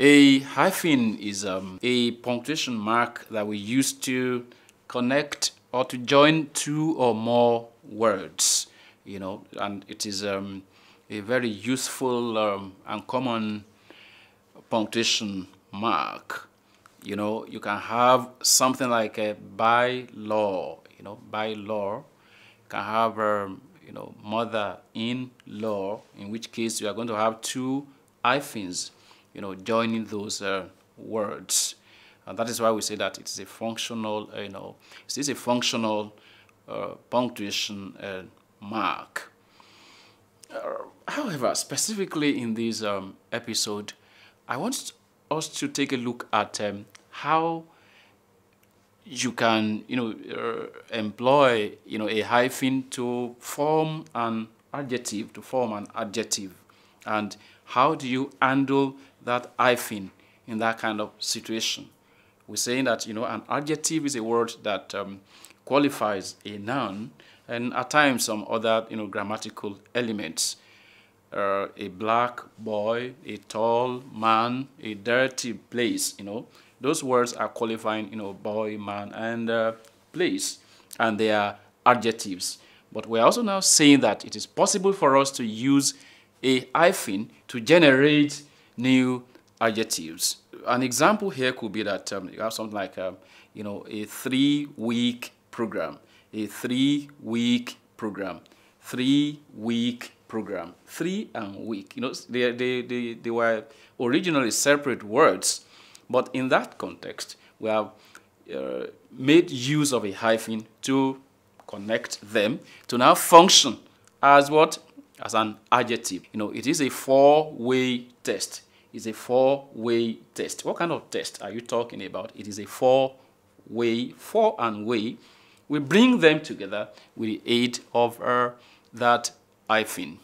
A hyphen is a punctuation mark that we use to connect or to join two or more words, and it is a very useful and common punctuation mark. You can have something like a by law, by law. You can have, mother-in-law, in which case you are going to have two hyphens, joining those words. And that is why we say that it is a functional, it is a functional punctuation mark. However, specifically in this episode, I want us to take a look at how you can, employ, a hyphen to form an adjective, and how do you handle that hyphen in that kind of situation. We're saying that, an adjective is a word that qualifies a noun and at times some other, grammatical elements. A black boy, a tall man, a dirty place, those words are qualifying, boy, man, and place, and they are adjectives. But we're also now saying that it is possible for us to use a hyphen to generate new adjectives. An example here could be that you have something like, a 3-week program, a 3-week program, 3-week program. 3 and week, they were originally separate words, but in that context, we have made use of a hyphen to connect them to now function as what? As an adjective. It is a four-way test. It's a four-way test. What kind of test are you talking about? It is a four-way, for and way. We bring them together with the aid of that hyphen.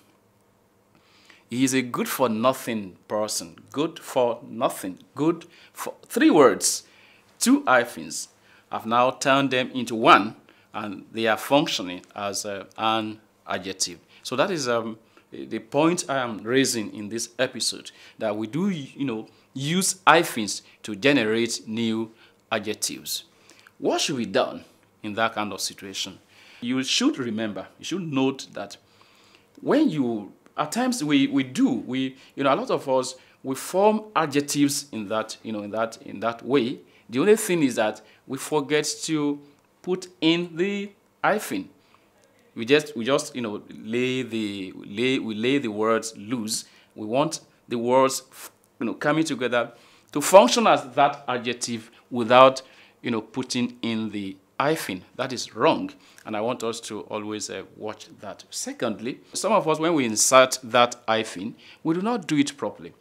He is a good-for-nothing person. Good for nothing. Good for 3 words. 2 hyphens. I've now turned them into one, and they are functioning as an adjective. So that is the point I am raising in this episode, that we do, use hyphens to generate new adjectives. What should be done in that kind of situation? You should remember, you should note that when you, at times a lot of us, we form adjectives in that, in that way. The only thing is that we forget to put in the hyphen. We just lay the words loose. We want the words coming together to function as that adjective without putting in the hyphen. That is wrong, and I want us to always watch that. Secondly, some of us, when we insert that hyphen, we do not do it properly.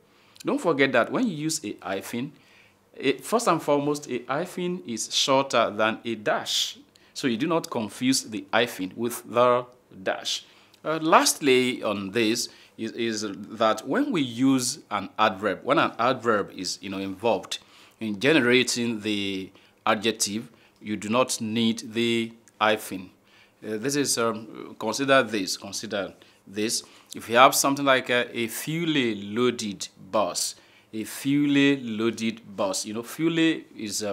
Don't forget that when you use a hyphen, first and foremost, a hyphen is shorter than a dash. So you do not confuse the hyphen with the dash. Lastly on this is that when we use an adverb, when an adverb is involved in generating the adjective, you do not need the hyphen. This is consider this. If you have something like a fully loaded bus, a fully loaded bus. Fully is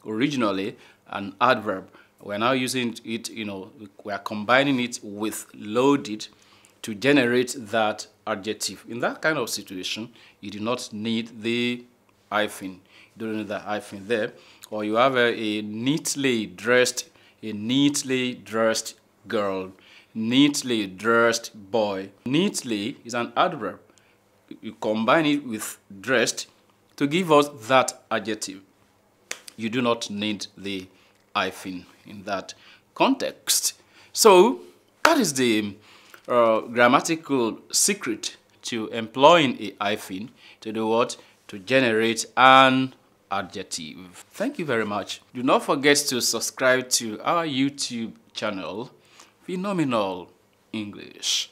originally an adverb. We're now using it, we are combining it with loaded to generate that adjective. In that kind of situation, you do not need the hyphen. You don't need the hyphen there. Or you have a neatly dressed girl, neatly dressed boy. Neatly is an adverb. You combine it with dressed to give us that adjective. You do not need the hyphen in that context. So that is the grammatical secret to employing a hyphen to do what? To generate an adjective. Thank you very much. Do not forget to subscribe to our YouTube channel, Phenomenal English.